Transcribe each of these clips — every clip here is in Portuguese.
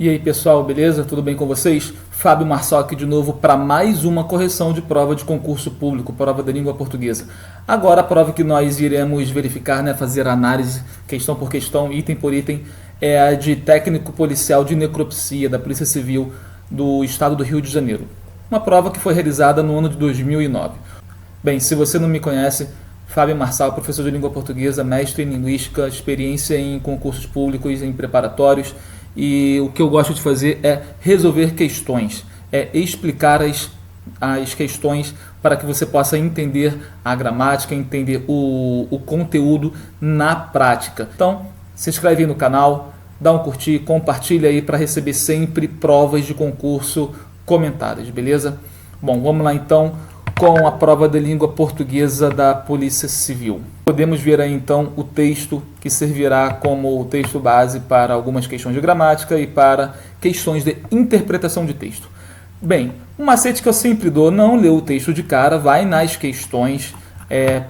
E aí pessoal, beleza? Tudo bem com vocês? Fábio Marçal aqui de novo para mais uma correção de prova de concurso público, prova da língua portuguesa. Agora a prova que nós iremos verificar, fazer análise questão por questão, item por item, é a de técnico policial de necropsia da Polícia Civil do Estado do Rio de Janeiro. Uma prova que foi realizada no ano de 2009. Bem, se você não me conhece, Fábio Marçal, professor de língua portuguesa, mestre em linguística, experiência em concursos públicos, em preparatórios. E o que eu gosto de fazer é resolver questões, é explicar as questões para que você possa entender a gramática, entender o conteúdo na prática. Então, se inscreve aí no canal, dá um curtir, compartilha aí para receber sempre provas de concurso comentadas, beleza? Bom, vamos lá então com a prova de língua portuguesa da Polícia Civil. Podemos ver aí então o texto que servirá como texto base para algumas questões de gramática e para questões de interpretação de texto. Bem, um macete que eu sempre dou, não lê o texto de cara, vai nas questões,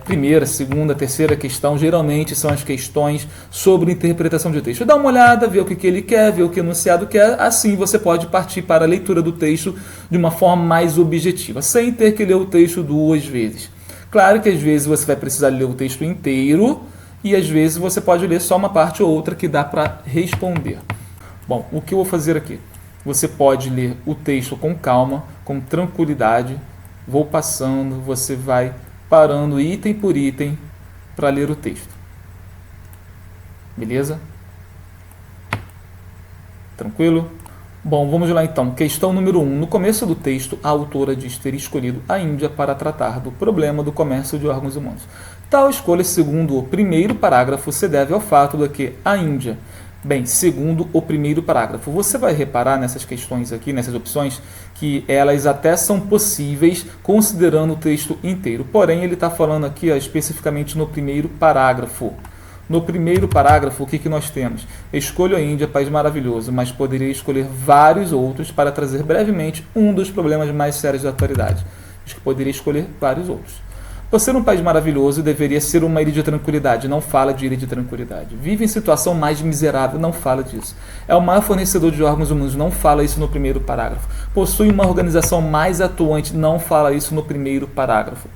primeira, segunda, terceira questão, geralmente são as questões sobre interpretação de texto. Dá uma olhada, vê o que ele quer, vê o que o enunciado quer, assim você pode partir para a leitura do texto de uma forma mais objetiva, sem ter que ler o texto duas vezes. Claro que às vezes você vai precisar ler o texto inteiro e às vezes você pode ler só uma parte ou outra que dá para responder. Bom, o que eu vou fazer aqui? Você pode ler o texto com calma, com tranquilidade, vou passando, você vai parando item por item para ler o texto. Beleza? Tranquilo? Bom, vamos lá então. Questão número 1. No começo do texto, a autora diz ter escolhido a Índia para tratar do problema do comércio de órgãos humanos. Tal escolha, segundo o primeiro parágrafo, se deve ao fato de que a Índia... Bem, segundo o primeiro parágrafo, você vai reparar nessas questões aqui, nessas opções, que elas até são possíveis considerando o texto inteiro. Porém, ele está falando aqui especificamente no primeiro parágrafo. No primeiro parágrafo, o que nós temos? Escolho a Índia, país maravilhoso, mas poderia escolher vários outros para trazer brevemente um dos problemas mais sérios da atualidade. Diz que poderia escolher vários outros. Por ser um país maravilhoso, deveria ser uma ilha de tranquilidade. Não fala de ilha de tranquilidade. Vive em situação mais miserável. Não fala disso. É o maior fornecedor de órgãos humanos. Não fala isso no primeiro parágrafo. Possui uma organização mais atuante. Não fala isso no primeiro parágrafo.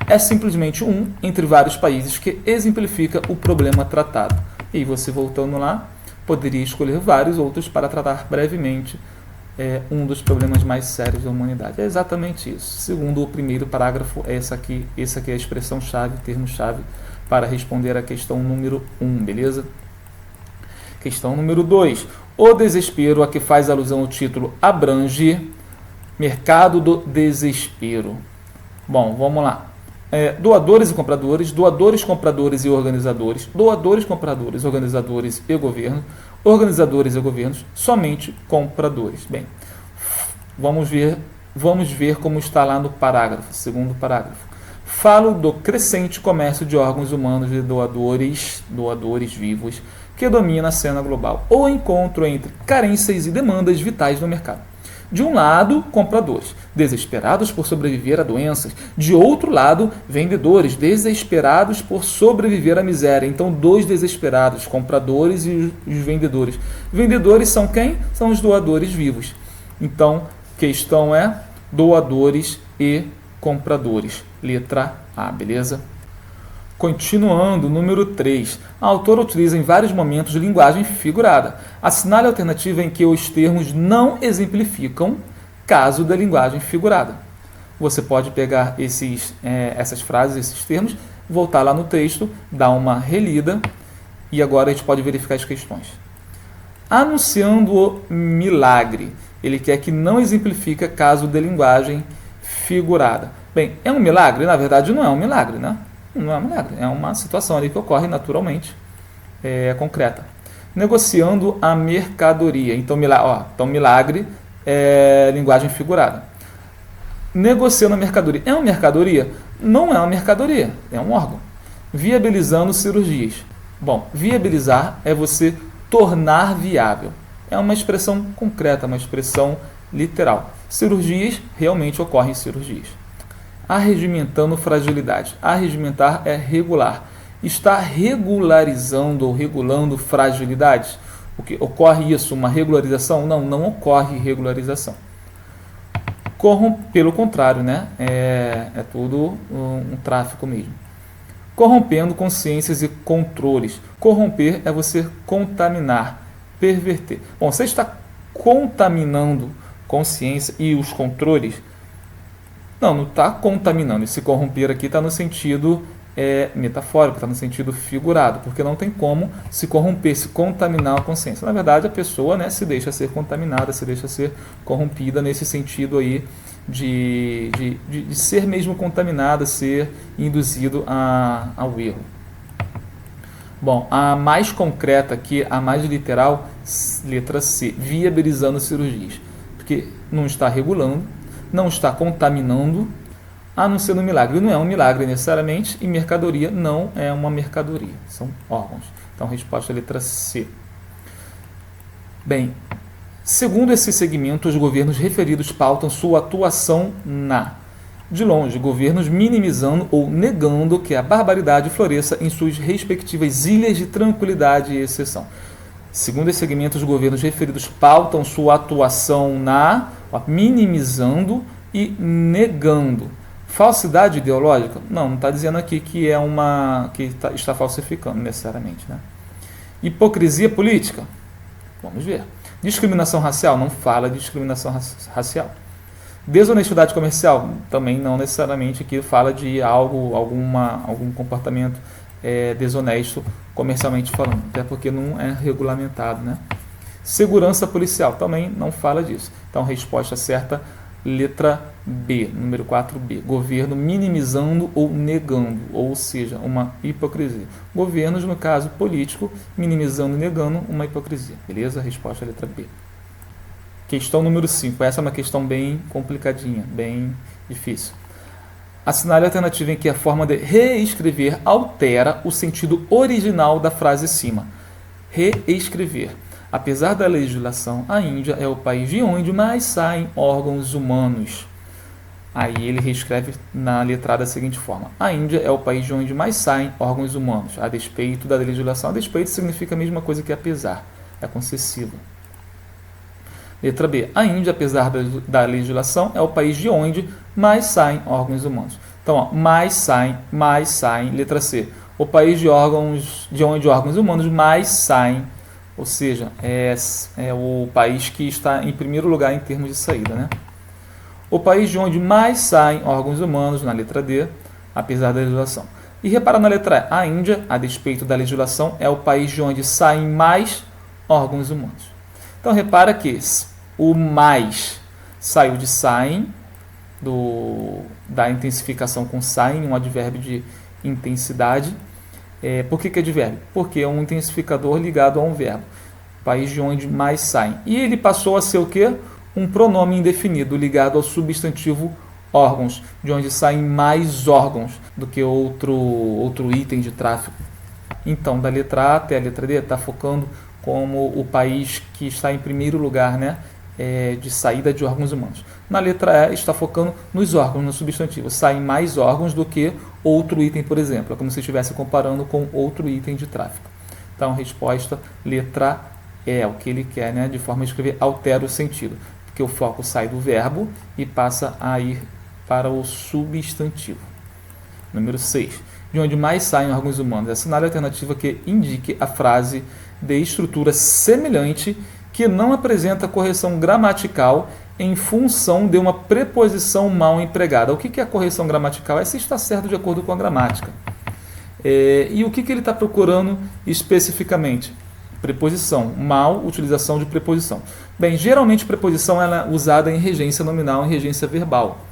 É simplesmente um entre vários países que exemplifica o problema tratado. E você voltando lá, poderia escolher vários outros para tratar brevemente um dos problemas mais sérios da humanidade. É exatamente isso. Segundo o primeiro parágrafo, essa aqui é a expressão-chave, termo-chave, para responder a questão número 1, beleza? Questão número 2. O desespero a que faz alusão o título abrange mercado do desespero. Bom, vamos lá. Doadores e compradores, doadores, compradores e organizadores, doadores, compradores, organizadores e governo, organizadores e governos, somente compradores. Bem, vamos ver como está lá no parágrafo, segundo parágrafo. Falo do crescente comércio de órgãos humanos de doadores vivos, que domina a cena global, ou encontro entre carências e demandas vitais no mercado. De um lado, compradores, desesperados por sobreviver a doenças. De outro lado, vendedores, desesperados por sobreviver à miséria. Então, dois desesperados, compradores e os vendedores. Vendedores são quem? São os doadores vivos. Então, questão é doadores e compradores. Letra A, beleza? Continuando, número 3. A autora utiliza em vários momentos linguagem figurada. Assinale a alternativa em que os termos não exemplificam caso da linguagem figurada. Você pode pegar essas frases, esses termos, voltar lá no texto, dar uma relida e agora a gente pode verificar as questões. Anunciando o milagre. Ele quer que não exemplifica caso de linguagem figurada. Bem, é um milagre? Na verdade, não é um milagre, né? Não é um milagre, é uma situação ali que ocorre naturalmente, concreta. Negociando a mercadoria. Então, milagre é linguagem figurada. Negociando a mercadoria. É uma mercadoria? Não é uma mercadoria, é um órgão. Viabilizando cirurgias. Bom, viabilizar é você tornar viável. É uma expressão concreta, uma expressão literal. Cirurgias, realmente ocorrem cirurgias. Arregimentando fragilidade. Arregimentar é regular. Está regularizando ou regulando fragilidades. O que ocorre isso, uma regularização? Não, não ocorre regularização. Pelo contrário, né? É tudo um tráfico mesmo. Corrompendo consciências e controles. Corromper é você contaminar, perverter. Bom, você está contaminando consciência e os controles? Não está contaminando. Esse corromper aqui está no sentido metafórico, está no sentido figurado, porque não tem como se corromper, se contaminar a consciência. Na verdade, a pessoa, né, se deixa ser contaminada, se deixa ser corrompida nesse sentido aí de ser mesmo contaminada, ser induzido ao erro. Bom, a mais concreta aqui, a mais literal, letra C, viabilizando cirurgias, porque não está regulando, não está contaminando, a não ser no milagre. Não é um milagre necessariamente, e mercadoria não é uma mercadoria, são órgãos. Então, resposta letra C. Bem, segundo esse segmento, os governos referidos pautam sua atuação de longe, governos minimizando ou negando que a barbaridade floresça em suas respectivas ilhas de tranquilidade e exceção. Segundo esse segmento, os governos referidos pautam sua atuação minimizando e negando. Falsidade ideológica? Não está dizendo aqui que está falsificando necessariamente, né? Hipocrisia política? Vamos ver. Discriminação racial? Não fala de discriminação racial. Desonestidade comercial? Também não necessariamente aqui fala de algum comportamento desonesto comercialmente falando, até porque não é regulamentado, né? Segurança policial? Também não fala disso. Então, resposta certa, letra B, número 4B. Governo minimizando ou negando, ou seja, uma hipocrisia. Governos, no caso político, minimizando e negando uma hipocrisia. Beleza? Resposta letra B. Questão número 5. Essa é uma questão bem complicadinha, bem difícil. Assinale a alternativa em que a forma de reescrever altera o sentido original da frase acima. Reescrever. Apesar da legislação, a Índia é o país de onde mais saem órgãos humanos. Aí ele reescreve na letra da seguinte forma. A Índia é o país de onde mais saem órgãos humanos, a despeito da legislação. A despeito significa a mesma coisa que apesar, é concessiva. Letra B. A Índia, apesar da legislação, é o país de onde mais saem órgãos humanos. Então, ó, mais saem. Letra C. O país de onde órgãos humanos mais saem. Ou seja, é o país que está em primeiro lugar em termos de saída, né? O país de onde mais saem órgãos humanos, na letra D, apesar da legislação. E repara na letra E, a Índia, a despeito da legislação, é o país de onde saem mais órgãos humanos. Então, repara que o mais saiu de saem, da intensificação com saem, um advérbio de intensidade. Por que advérbio? Porque é um intensificador ligado a um verbo. País de onde mais saem. E ele passou a ser o quê? Um pronome indefinido ligado ao substantivo órgãos, de onde saem mais órgãos do que outro item de tráfego. Então, da letra A até a letra D, está focando como o país que está em primeiro lugar, né, de saída de órgãos humanos. Na letra E, está focando nos órgãos, no substantivo. Saem mais órgãos do que outro item, por exemplo. É como se estivesse comparando com outro item de tráfego. Então, resposta, letra E. O que ele quer, né, de forma de escrever, altera o sentido. Porque o foco sai do verbo e passa a ir para o substantivo. Número 6. De onde mais saem órgãos humanos. Assinale a alternativa que indique a frase de estrutura semelhante que não apresenta correção gramatical em função de uma preposição mal empregada. O que é a correção gramatical? É se está certo de acordo com a gramática. E o que ele está procurando especificamente? Preposição. Mal utilização de preposição. Bem, geralmente preposição ela é usada em regência nominal, em regência verbal,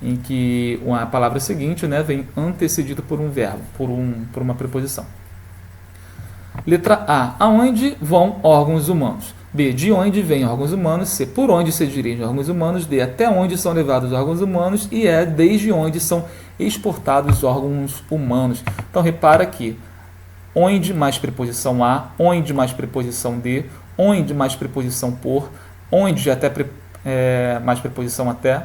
em que a palavra seguinte, né, vem antecedida por um verbo, por uma preposição. Letra A. Aonde vão órgãos humanos? B. De onde vêm órgãos humanos? C. Por onde se dirigem órgãos humanos? D. Até onde são levados órgãos humanos? E E. Desde onde são exportados órgãos humanos? Então, repara aqui. Onde mais preposição A, onde mais preposição D, onde mais preposição por, onde até mais preposição até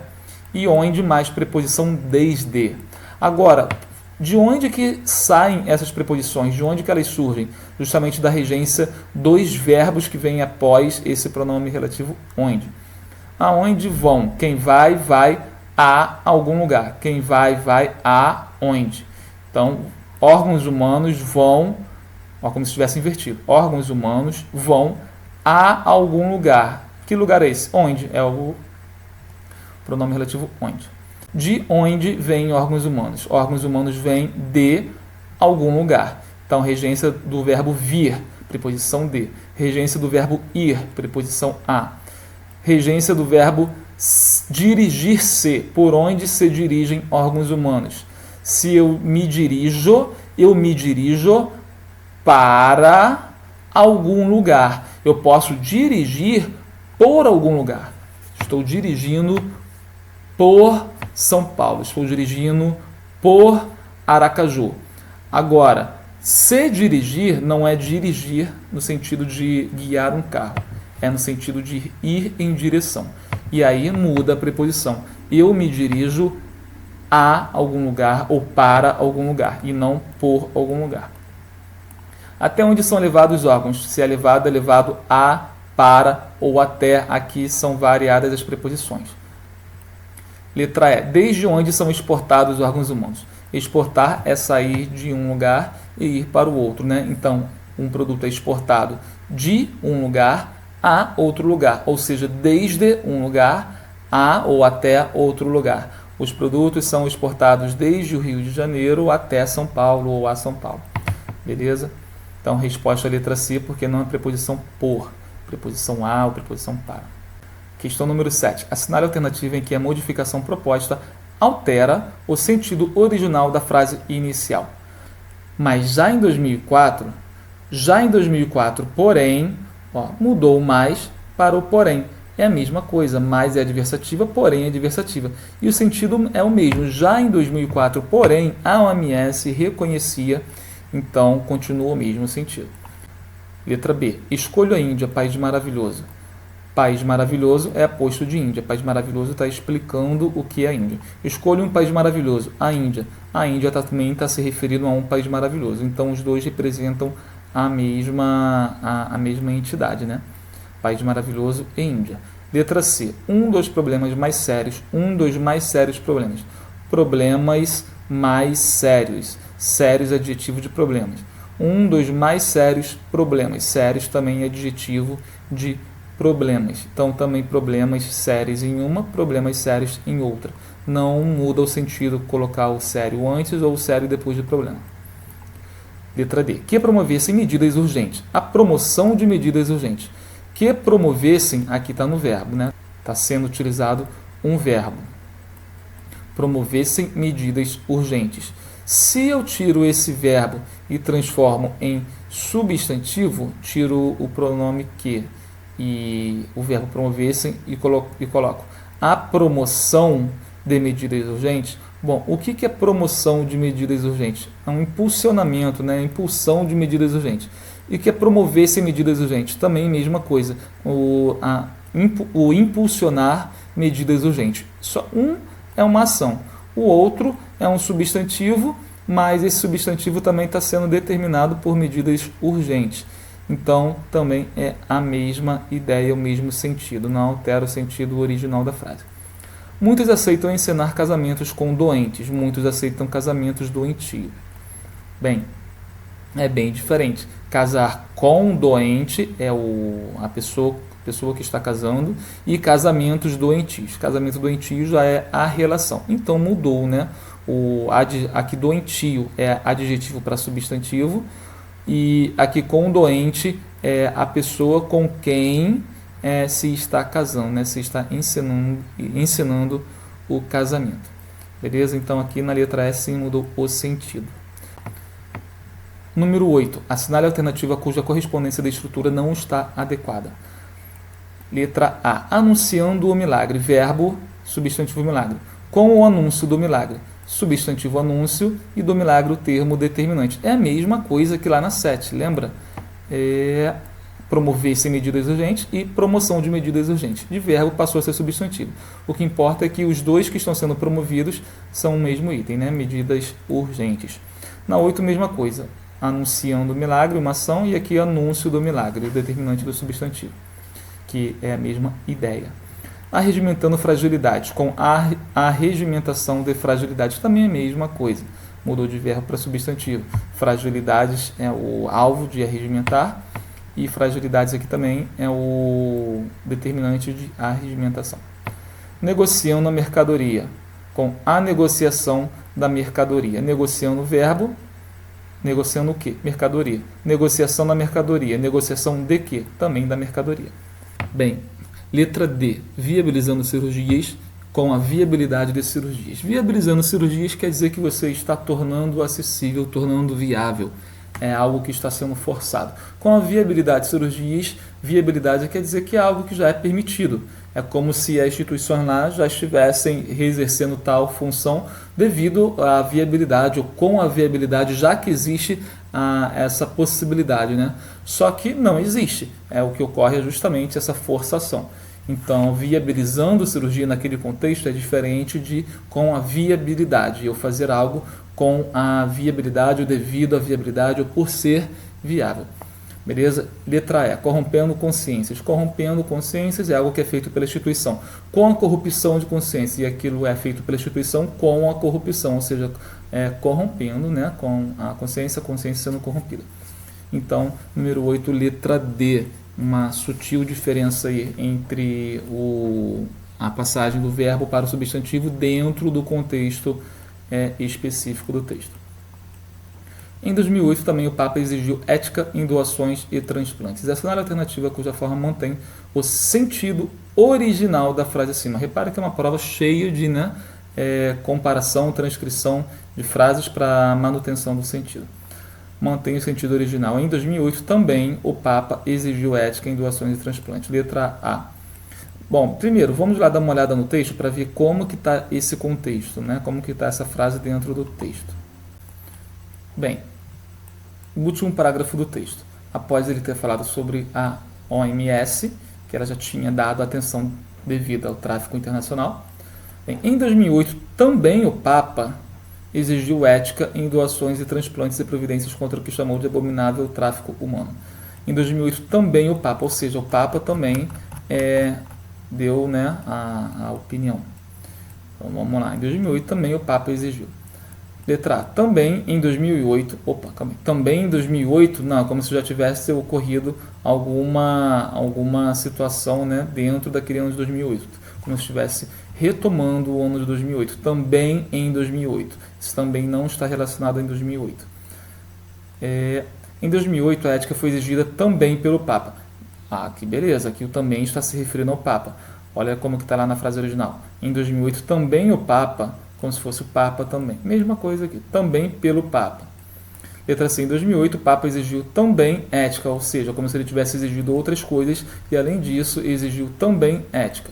e onde mais preposição desde. Agora, De onde que saem essas preposições? De onde que elas surgem? Justamente da regência dos verbos que vêm após esse pronome relativo onde. Aonde vão? Quem vai, vai a algum lugar. Quem vai, vai a onde. Então, órgãos humanos vão, como se estivesse invertido. Órgãos humanos vão a algum lugar. Que lugar é esse? Onde? É o pronome relativo onde. De onde vêm órgãos humanos? Órgãos humanos vêm de algum lugar. Então, regência do verbo vir, preposição de. Regência do verbo ir, preposição a. Regência do verbo dirigir-se, por onde se dirigem órgãos humanos. Se eu me dirijo para algum lugar. Eu posso dirigir por algum lugar. Estou dirigindo por São Paulo. Estou dirigindo por Aracaju. Agora, se dirigir não é dirigir no sentido de guiar um carro. É no sentido de ir em direção. E aí muda a preposição. Eu me dirijo a algum lugar ou para algum lugar. E não por algum lugar. Até onde são levados os órgãos? Se é levado a, para ou até. Aqui são variadas as preposições. Letra E. Desde onde são exportados os órgãos humanos? Exportar é sair de um lugar e ir para o outro, né? Então, um produto é exportado de um lugar a outro lugar, ou seja, desde um lugar a ou até outro lugar. Os produtos são exportados desde o Rio de Janeiro até São Paulo ou a São Paulo. Beleza? Então, resposta à letra C, porque não é preposição por, preposição a ou preposição para. Questão número 7. Assinale a alternativa em que a modificação proposta altera o sentido original da frase inicial. Mas já em 2004, porém, mudou o mais para o porém. É a mesma coisa, mais é adversativa, porém é adversativa. E o sentido é o mesmo. Já em 2004, porém, a OMS reconhecia, então continua o mesmo sentido. Letra B. Escolho a Índia, país maravilhoso. País maravilhoso é aposto de Índia. País maravilhoso está explicando o que é a Índia. Escolho um país maravilhoso, a Índia. A Índia também está se referindo a um país maravilhoso. Então, os dois representam a mesma entidade, né? País maravilhoso e Índia. Letra C. Um dos mais sérios problemas. Problemas mais sérios. Sérios, adjetivo de problemas. Um dos mais sérios problemas. Sérios também é adjetivo de problemas. Então, também problemas sérios em uma, problemas sérios em outra. Não muda o sentido colocar o sério antes ou o sério depois do problema. Letra D. Que promovessem medidas urgentes. A promoção de medidas urgentes. Que promovessem, aqui está no verbo, né? Está sendo utilizado um verbo. Promovessem medidas urgentes. Se eu tiro esse verbo e transformo em substantivo, tiro o pronome que e o verbo promovessem e coloco a promoção de medidas urgentes. Bom, o que é promoção de medidas urgentes? É um impulsionamento, né? Impulsão de medidas urgentes. E o que é promover-se medidas urgentes? Também mesma coisa. O impulsionar medidas urgentes. Só um é uma ação. O outro é um substantivo, mas esse substantivo também está sendo determinado por medidas urgentes. Então, também é a mesma ideia, o mesmo sentido. Não altera o sentido original da frase. Muitos aceitam encenar casamentos com doentes. Muitos aceitam casamentos doentios. Bem, é bem diferente. Casar com doente é a pessoa que está casando, e casamentos doentios. Casamento doentio já é a relação. Então mudou, né? Aqui doentio é adjetivo para substantivo, e aqui com doente é a pessoa com quem se está casando, né? Se está ensinando o casamento. Beleza? Então aqui na letra S sim mudou o sentido. Número 8. Assinale a alternativa cuja correspondência da estrutura não está adequada. Letra A. Anunciando o milagre. Verbo, substantivo milagre. Com o anúncio do milagre. Substantivo anúncio e do milagre o termo determinante. É a mesma coisa que lá na 7, lembra? promover-se medidas urgentes e promoção de medidas urgentes. De verbo passou a ser substantivo. O que importa é que os dois que estão sendo promovidos são o mesmo item, né? Medidas urgentes. Na 8, mesma coisa. Anunciando o milagre, uma ação, e aqui anúncio do milagre, o determinante do substantivo, que é a mesma ideia. Arregimentando fragilidades, com arregimentação de fragilidades, também é a mesma coisa. Mudou de verbo para substantivo. Fragilidades é o alvo de arregimentar, e fragilidades aqui também é o determinante de arregimentação. Negociando a mercadoria, com a negociação da mercadoria. Negociando o verbo, negociando o quê? Mercadoria. Negociação da mercadoria. Negociação de quê? Também da mercadoria. Bem, letra D. Viabilizando cirurgias, com a viabilidade de cirurgias. Viabilizando cirurgias quer dizer que você está tornando acessível, tornando viável. É algo que está sendo forçado. Com a viabilidade de cirurgias, viabilidade quer dizer que é algo que já é permitido. É como se as instituições lá já estivessem exercendo tal função devido à viabilidade, ou com a viabilidade, já que existe essa possibilidade, né? Só que não existe. O que ocorre é justamente essa forçação. Então, viabilizando cirurgia naquele contexto é diferente de com a viabilidade. Eu fazer algo com a viabilidade, ou devido à viabilidade, ou por ser viável. Beleza? Letra E, corrompendo consciências. Corrompendo consciências é algo que é feito pela instituição. Com a corrupção de consciência, e aquilo é feito pela instituição com a corrupção, ou seja, corrompendo, né, com a consciência sendo corrompida. Então, número 8, letra D. Uma sutil diferença aí entre a passagem do verbo para o substantivo dentro do contexto específico do texto. Em 2008, também o Papa exigiu ética em doações e transplantes. Essa não é a alternativa cuja forma mantém o sentido original da frase acima. Repare que é uma prova cheia de comparação, transcrição de frases para manutenção do sentido. Mantém o sentido original. Em 2008, também o Papa exigiu ética em doações e transplantes. Letra A. Bom, primeiro, vamos lá dar uma olhada no texto para ver como que está esse contexto, né? Como que está essa frase dentro do texto. Bem, o último parágrafo do texto. Após ele ter falado sobre a OMS, que ela já tinha dado atenção devida ao tráfico internacional. Bem, em 2008, também o Papa exigiu ética em doações e transplantes e providências contra o que chamou de abominável tráfico humano. Em 2008, também o Papa, ou seja, o Papa também deu, né, a opinião. Então, vamos lá. Em 2008, também o Papa exigiu. Letra A. Também em 2008... Também em 2008, não, como se já tivesse ocorrido alguma situação, né, dentro daquele ano de 2008. Como se estivesse retomando o ano de 2008. Também em 2008. Isso também não está relacionado em 2008. Em 2008, a ética foi exigida também pelo Papa. Que beleza, aqui o também está se referindo ao Papa. Olha como que está lá na frase original. Em 2008, também o Papa, como se fosse o Papa também. Mesma coisa aqui, também pelo Papa. Letra C, em 2008, o Papa exigiu também ética, ou seja, como se ele tivesse exigido outras coisas e, além disso, exigiu também ética.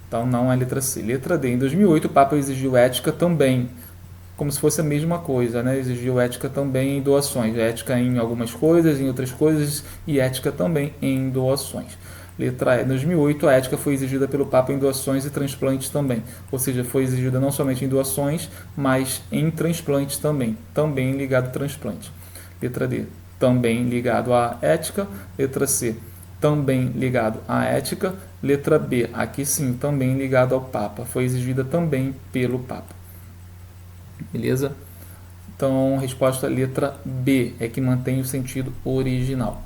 Então, não é letra C. Letra D, em 2008, o Papa exigiu ética também, como se fosse a mesma coisa, né? Exigiu ética também em doações. Ética em algumas coisas, em outras coisas, e ética também em doações. Letra E, em 2008, a ética foi exigida pelo Papa em doações e transplantes também. Ou seja, foi exigida não somente em doações, mas em transplantes também. Também ligado a transplante. Letra D, também ligado à ética. Letra C, também ligado à ética. Letra B, aqui sim, também ligado ao Papa. Foi exigida também pelo Papa. Beleza? Então, resposta letra B é que mantém o sentido original.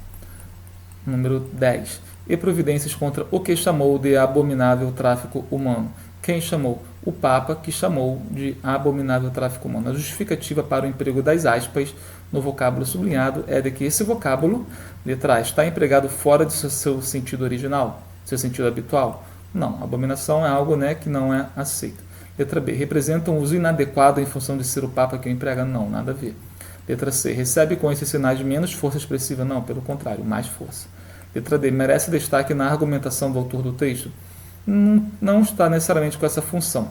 Número 10. E providências contra o que chamou de abominável tráfico humano. Quem chamou? O Papa, que chamou de abominável tráfico humano. A justificativa para o emprego das aspas no vocábulo sublinhado é de que esse vocábulo, letra A, está empregado fora de seu sentido original, seu sentido habitual. Não, abominação é algo, né, que não é aceito. Letra B, representa um uso inadequado em função de ser o Papa que o emprega? Não, nada a ver. Letra C, recebe com esses sinais menos força expressiva? Não, pelo contrário, mais força. Letra D, merece destaque na argumentação do autor do texto? Não está necessariamente com essa função.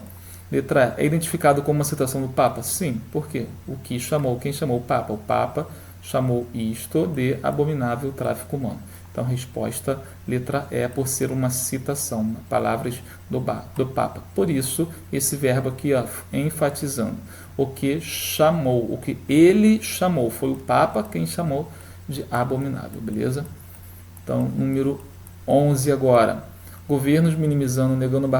Letra E, é identificado como uma citação do Papa? Sim, por quê? Quem chamou o Papa? O Papa chamou isto de abominável tráfico humano. Então, resposta letra E, por ser uma citação, palavras do Papa. Por isso, esse verbo aqui, ó, enfatizando o que chamou, o que ele chamou. Foi o Papa quem chamou de abominável, beleza? Então, número 11 agora. Governos minimizando, negando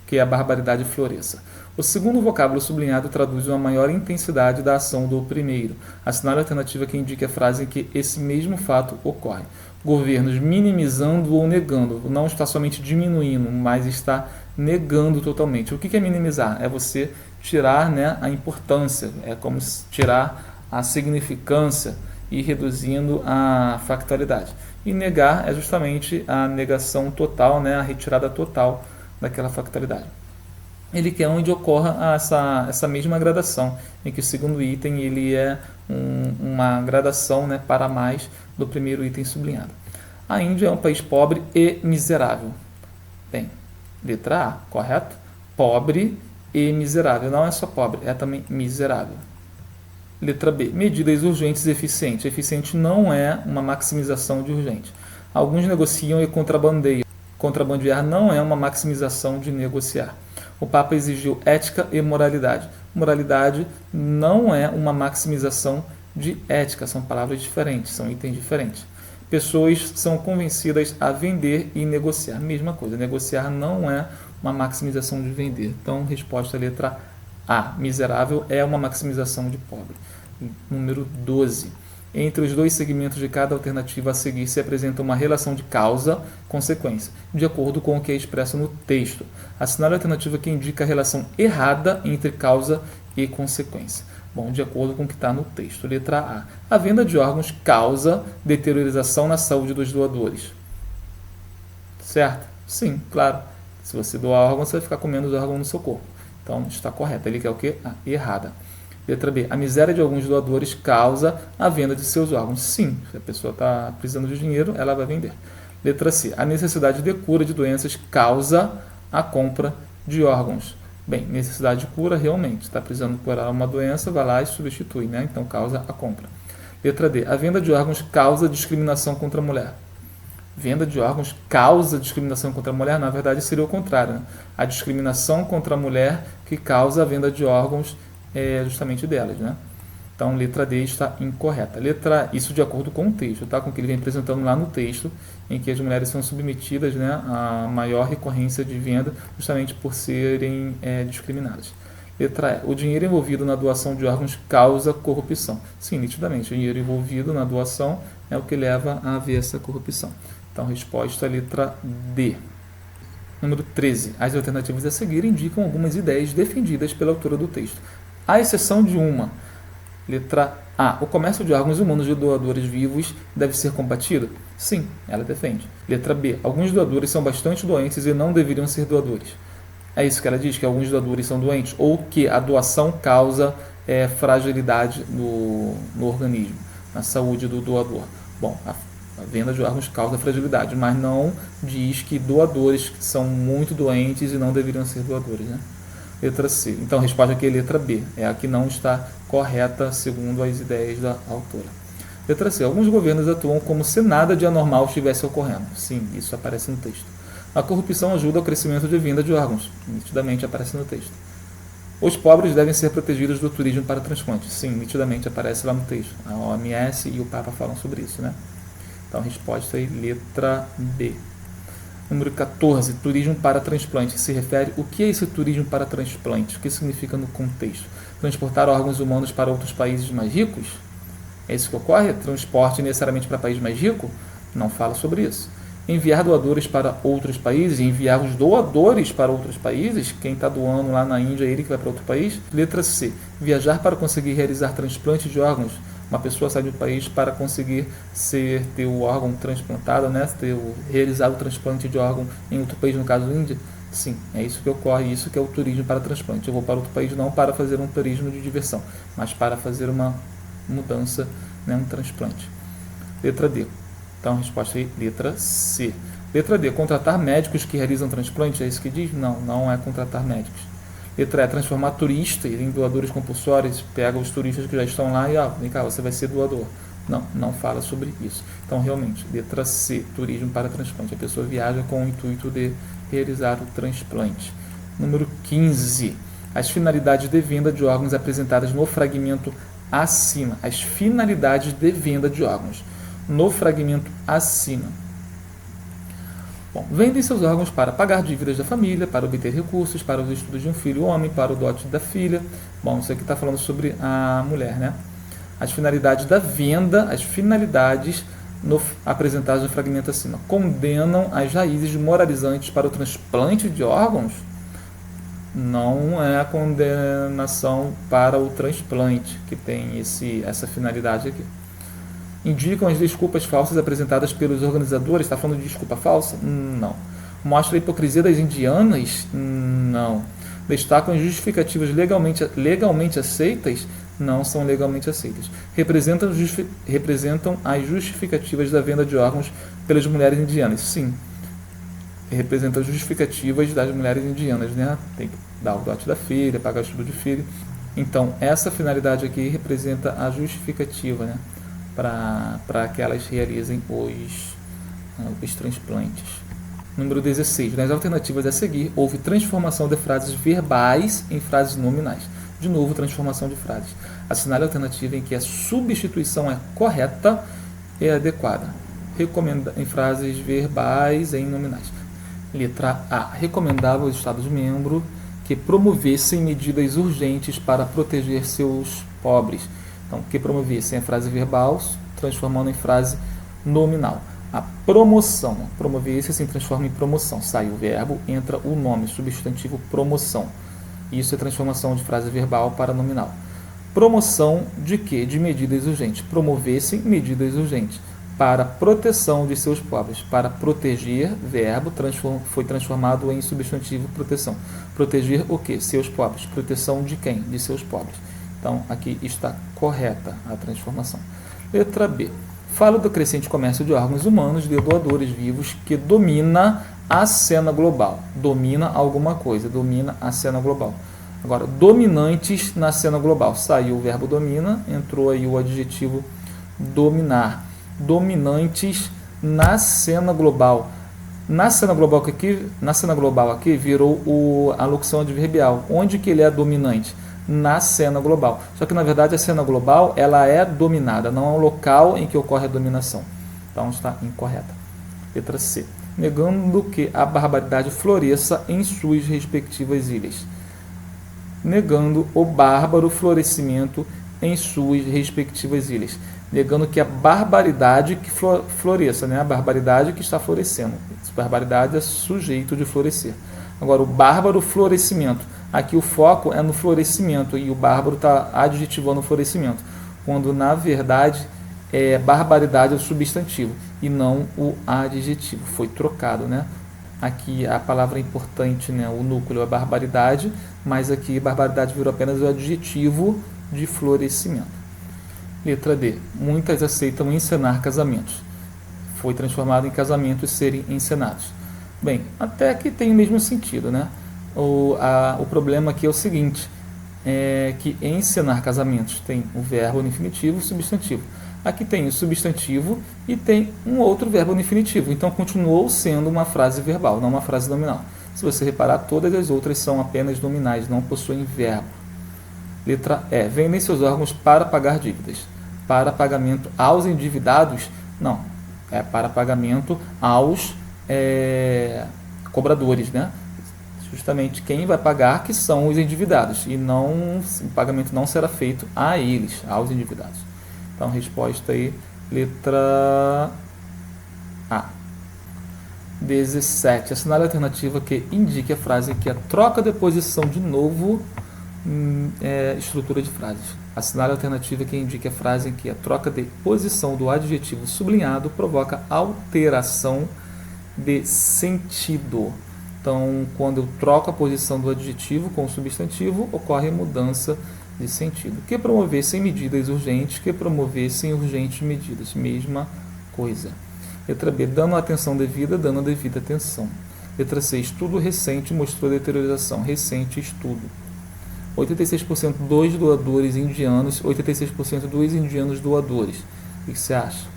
que a barbaridade floresça. O segundo vocábulo sublinhado traduz uma maior intensidade da ação do primeiro. Assinale a alternativa que indique a frase em que esse mesmo fato ocorre. Governos minimizando ou negando. Não está somente diminuindo, mas está negando totalmente. O que é minimizar? É você tirar, né, a importância. É como tirar a significância e reduzindo a factualidade. E negar é justamente a negação total, né, a retirada total daquela factualidade. Ele quer onde ocorra essa mesma gradação, em que o segundo item ele é uma gradação, né, para mais do primeiro item sublinhado. A Índia é um país pobre e miserável. Bem, letra A, correto? Pobre e miserável. Não é só pobre, é também miserável. Letra B, medidas urgentes e eficientes. Eficiente não é uma maximização de urgente. Alguns negociam e contrabandeiam. Contrabandear não é uma maximização de negociar. O Papa exigiu ética e moralidade. Moralidade não é uma maximização de ética, são palavras diferentes, são itens diferentes. Pessoas são convencidas a vender e negociar. Mesma coisa, negociar não é uma maximização de vender. Então, resposta letra A. Miserável é uma maximização de pobre. Número 12. Entre os dois segmentos de cada alternativa a seguir se apresenta uma relação de causa-consequência, de acordo com o que é expresso no texto. Assinale a alternativa que indica a relação errada entre causa e consequência. Bom, de acordo com o que está no texto. Letra A. A venda de órgãos causa deteriorização na saúde dos doadores. Certo? Sim, claro. Se você doar órgãos, você vai ficar com menos órgão no seu corpo. Então, está correto. Ele quer o quê? A errada. Letra B. A miséria de alguns doadores causa a venda de seus órgãos. Sim, se a pessoa está precisando de dinheiro, ela vai vender. Letra C. A necessidade de cura de doenças causa a compra de órgãos. Bem, necessidade de cura, realmente. Está precisando curar uma doença, vai lá e substitui, né? Então, causa a compra. Letra D. A venda de órgãos causa discriminação contra a mulher. Venda de órgãos causa discriminação contra a mulher? Na verdade, seria o contrário, né? A discriminação contra a mulher que causa a venda de órgãos é justamente delas, né? Então, letra D está incorreta. Isso de acordo com o texto, tá? Com o que ele vem apresentando lá no texto, em que as mulheres são submetidas, né, a maior recorrência de venda, justamente por serem discriminadas. Letra E. O dinheiro envolvido na doação de órgãos causa corrupção. Sim, nitidamente, o dinheiro envolvido na doação é o que leva a haver essa corrupção. Então, resposta letra D. Número 13. As alternativas a seguir indicam algumas ideias defendidas pela autora do texto, à exceção de uma. Letra A. O comércio de órgãos humanos de doadores vivos deve ser combatido? Sim, ela defende. Letra B. Alguns doadores são bastante doentes e não deveriam ser doadores. É isso que ela diz, que alguns doadores são doentes, ou que a doação causa fragilidade no organismo, na saúde do doador. Bom, a venda de órgãos causa fragilidade, mas não diz que doadores são muito doentes e não deveriam ser doadores, né? Letra C. Então, a resposta aqui é letra B. É a que não está correta segundo as ideias da autora. Letra C. Alguns governos atuam como se nada de anormal estivesse ocorrendo. Sim, isso aparece no texto. A corrupção ajuda ao crescimento de venda de órgãos. Nitidamente aparece no texto. Os pobres devem ser protegidos do turismo para transplante. Sim, nitidamente aparece lá no texto. A OMS e o Papa falam sobre isso, né? Então, a resposta é letra B. Número 14, turismo para transplante. Se refere o que é esse turismo para transplante? O que significa no contexto? Transportar órgãos humanos para outros países mais ricos? É isso que ocorre? Transporte necessariamente para país mais rico? Não fala sobre isso. Enviar doadores para outros países? Enviar os doadores para outros países? Quem está doando lá na Índia, ele que vai para outro país? Letra C. Viajar para conseguir realizar transplante de órgãos. Uma pessoa sai do país para conseguir ter o órgão transplantado, né? Realizar o transplante de órgão em outro país, no caso Índia. Sim, é isso que ocorre, isso que é o turismo para transplante. Eu vou para outro país não para fazer um turismo de diversão, mas para fazer uma mudança, né? Um transplante. Letra D. Então, a resposta é letra C. Letra D. Contratar médicos que realizam transplante, é isso que diz? Não, não é contratar médicos. Letra E, transformar turistas em doadores compulsórios. Pega os turistas que já estão lá e, vem cá, você vai ser doador. Não fala sobre isso. Então, realmente, letra C, turismo para transplante. A pessoa viaja com o intuito de realizar o transplante. Número 15. As finalidades de venda de órgãos apresentadas no fragmento acima. As finalidades de venda de órgãos no fragmento acima. Bom, vendem seus órgãos para pagar dívidas da família, para obter recursos, para os estudos de um filho homem, para o dote da filha. Bom, isso aqui está falando sobre a mulher, né? As finalidades da venda, as finalidades apresentadas no fragmento acima, condenam as raízes moralizantes para o transplante de órgãos? Não é a condenação para o transplante que tem essa finalidade aqui. Indicam as desculpas falsas apresentadas pelos organizadores. Está falando de desculpa falsa? Não. Mostra a hipocrisia das indianas? Não. Destacam as justificativas legalmente aceitas? Não são legalmente aceitas. Representam as justificativas da venda de órgãos pelas mulheres indianas? Sim. Representam as justificativas das mulheres indianas, né? Tem que dar o dote da filha, pagar o estudo de filho. Então, essa finalidade aqui representa a justificativa, né? Para que elas realizem os transplantes. Número 16. Nas alternativas a seguir, houve transformação de frases verbais em frases nominais. De novo, transformação de frases. Assinale a alternativa em que a substituição é correta e adequada. Em frases verbais em nominais. Letra A. Recomendava aos Estados-membros que promovessem medidas urgentes para proteger seus pobres. Então, que promovessem a frase verbal, transformando em frase nominal. A promoção. Promover-se assim transforma em promoção. Sai o verbo, entra o nome, substantivo promoção. Isso é transformação de frase verbal para nominal. Promoção de quê? De medidas urgentes. Promovessem medidas urgentes para proteção de seus pobres. Para proteger, verbo, foi transformado em substantivo proteção. Proteger o quê? Seus pobres. Proteção de quem? De seus pobres. Então, aqui está correta a transformação. Letra B. Fala do crescente comércio de órgãos humanos de doadores vivos que domina a cena global. Domina alguma coisa, domina a cena global. Agora, dominantes na cena global. Saiu o verbo domina, entrou aí o adjetivo dominar. Dominantes na cena global. Na cena global aqui virou a locução adverbial. Onde que ele é dominante? Na cena global. Só que na verdade a cena global ela é dominada, não é o local em que ocorre a dominação. Então está incorreta. Letra C. Negando que a barbaridade floresça em suas respectivas ilhas. Negando o bárbaro florescimento em suas respectivas ilhas. Negando que a barbaridade que floresça, né? A barbaridade que está florescendo. A barbaridade é sujeito de florescer. Agora, o bárbaro florescimento. Aqui o foco é no florescimento e o bárbaro está adjetivando o florescimento, quando na verdade barbaridade é o substantivo e não o adjetivo. Foi trocado, né? Aqui a palavra importante, né? O núcleo é barbaridade, mas aqui barbaridade virou apenas o adjetivo de florescimento. Letra D. Muitas aceitam encenar casamentos. Foi transformado em casamentos serem encenados. Bem, até que tem o mesmo sentido, né? O problema aqui é o seguinte, que encenar casamentos tem o verbo no infinitivo e o substantivo. Aqui tem o substantivo e tem um outro verbo no infinitivo. Então, continuou sendo uma frase verbal, não uma frase nominal. Se você reparar, todas as outras são apenas nominais, não possuem verbo. Letra E. Vendem seus órgãos para pagar dívidas. Para pagamento aos endividados? Não. É para pagamento aos cobradores, né? Justamente quem vai pagar que são os endividados e o pagamento não será feito a eles, aos endividados. Então, resposta aí, letra A. 17. Assinale a alternativa que indique a frase que a troca de posição de novo estrutura de frases. Assinale a alternativa que indique a frase em que a troca de posição do adjetivo sublinhado provoca alteração de sentido. Então, quando eu troco a posição do adjetivo com o substantivo, ocorre mudança de sentido. Que promovessem medidas urgentes, que promovessem urgentes medidas. Mesma coisa. Letra B. Dando a atenção devida, dando a devida atenção. Letra C. Estudo recente mostrou deterioração. Recente estudo. 86% dos doadores indianos, 86% dos indianos doadores. O que você acha?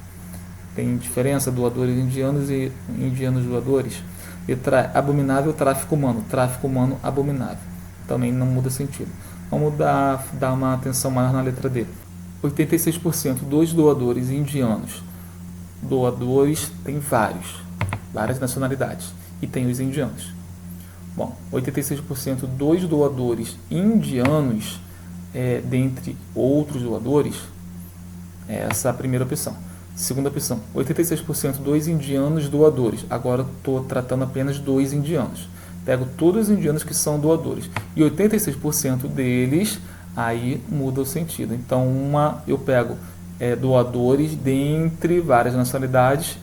Tem diferença doadores indianos e indianos doadores? Letra E, abominável tráfico humano. Tráfico humano abominável. Também não muda sentido. Vamos dar uma atenção maior na letra D. 86% dos doadores indianos. Doadores tem várias nacionalidades. E tem os indianos. Bom, 86% dos doadores indianos, dentre outros doadores, essa é a primeira opção. Segunda opção, 86% dos indianos doadores. Agora estou tratando apenas dos indianos. Pego todos os indianos que são doadores. E 86% deles, aí muda o sentido. Então, eu pego doadores dentre várias nacionalidades,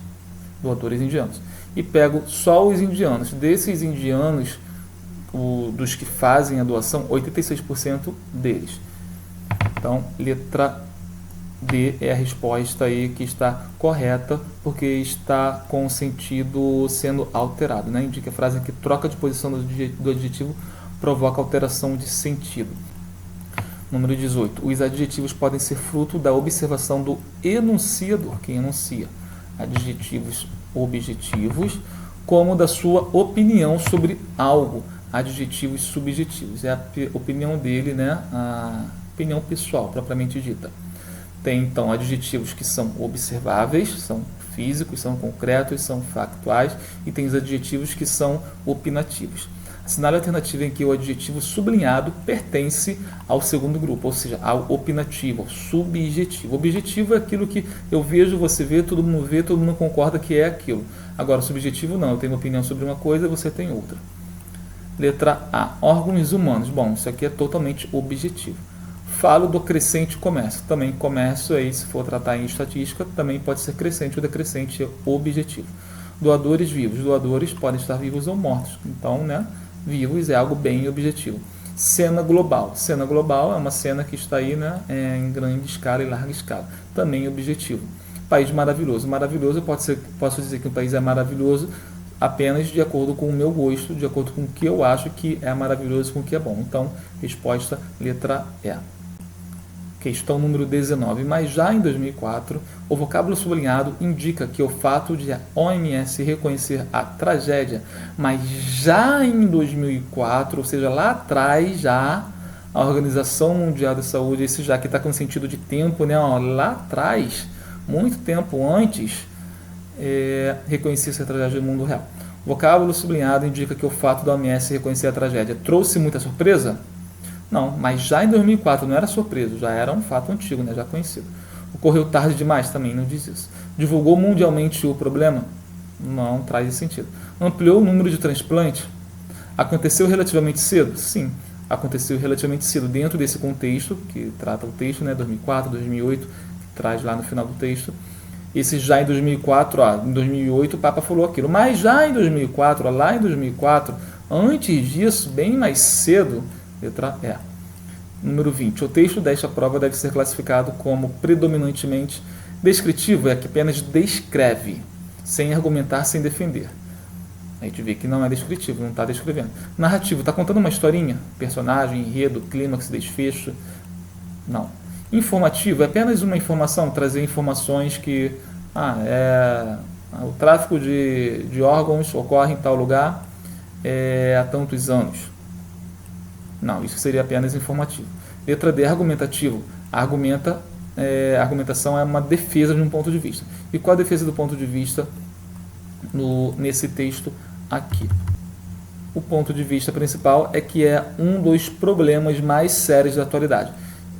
doadores indianos. E pego só os indianos. Desses indianos, dos que fazem a doação, 86% deles. Então, letra D é a resposta aí que está correta, porque está com o sentido sendo alterado, né? Indica a frase que troca de posição do adjetivo provoca alteração de sentido. Número 18. Os adjetivos podem ser fruto da observação do enunciador, quem enuncia. Adjetivos objetivos, como da sua opinião sobre algo. Adjetivos subjetivos. É a opinião dele, né? A opinião pessoal, propriamente dita. Tem, então, adjetivos que são observáveis, são físicos, são concretos, são factuais, e tem os adjetivos que são opinativos. Assinale a alternativa em que o adjetivo sublinhado pertence ao segundo grupo, ou seja, ao opinativo, ao subjetivo. O objetivo é aquilo que eu vejo, você vê, todo mundo concorda que é aquilo. Agora, o subjetivo não, eu tenho uma opinião sobre uma coisa, você tem outra. Letra A, órgãos humanos. Bom, isso aqui é totalmente objetivo. Falo do crescente comércio. Também comércio, aí, se for tratar em estatística, também pode ser crescente ou decrescente objetivo. Doadores vivos. Doadores podem estar vivos ou mortos. Então, né, vivos é algo bem objetivo. Cena global. Cena global é uma cena que está aí, né, em grande escala e larga escala. Também objetivo. País maravilhoso. Maravilhoso, posso dizer que um país é maravilhoso apenas de acordo com o meu gosto, de acordo com o que eu acho que é maravilhoso, com o que é bom. Então, resposta letra E. Questão número 19. Mas já em 2004, o vocábulo sublinhado indica que o fato de a OMS reconhecer a tragédia, mas já em 2004, ou seja, lá atrás já, a Organização Mundial da Saúde, esse já que está com sentido de tempo, né? Lá atrás, muito tempo antes, reconhecia essa tragédia no mundo real. O vocábulo sublinhado indica que o fato da OMS reconhecer a tragédia trouxe muita surpresa? Não, mas já em 2004 não era surpresa, já era um fato antigo, né, já conhecido. Ocorreu tarde demais? Também não diz isso. Divulgou mundialmente o problema? Não traz esse sentido. Ampliou o número de transplantes? Aconteceu relativamente cedo? Sim, aconteceu relativamente cedo. Dentro desse contexto, que trata o texto, né, 2004, 2008, que traz lá no final do texto. Esse já em 2004, em 2008 o Papa falou aquilo. Mas já em 2004, lá em 2004, antes disso, bem mais cedo, letra E. Número 20. O texto desta prova deve ser classificado como predominantemente descritivo, é que apenas descreve, sem argumentar, sem defender. A gente vê que não é descritivo, não está descrevendo. Narrativo, está contando uma historinha? Personagem, enredo, clímax, desfecho? Não. Informativo, é apenas uma informação, trazer informações que o tráfico de órgãos ocorre em tal lugar há tantos anos. Não, isso seria apenas informativo. Letra D, argumentativo. Argumentação é uma defesa de um ponto de vista. E qual a defesa do ponto de vista nesse texto aqui? O ponto de vista principal é que é um dos problemas mais sérios da atualidade.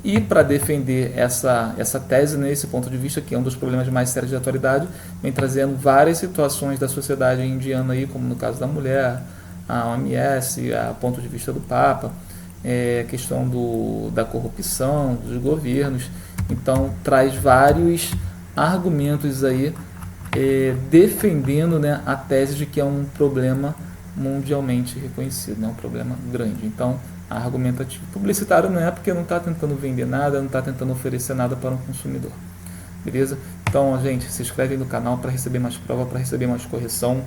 E para defender essa tese, né, esse ponto de vista, que é um dos problemas mais sérios da atualidade, vem trazendo várias situações da sociedade indiana, aí, como no caso da mulher, a OMS, a ponto de vista do Papa, questão da corrupção, dos governos. Então, traz vários argumentos aí defendendo, né, a tese de que é um problema mundialmente reconhecido, né, um problema grande. Então, argumentativo. Publicitário não é, porque não está tentando vender nada, não está tentando oferecer nada para um consumidor. Beleza? Então, gente, se inscreve no canal para receber mais prova, para receber mais correção,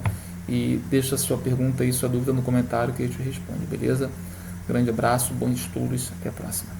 e deixa sua pergunta e sua dúvida no comentário que a gente responde, beleza? Grande abraço, bons estudos, até a próxima.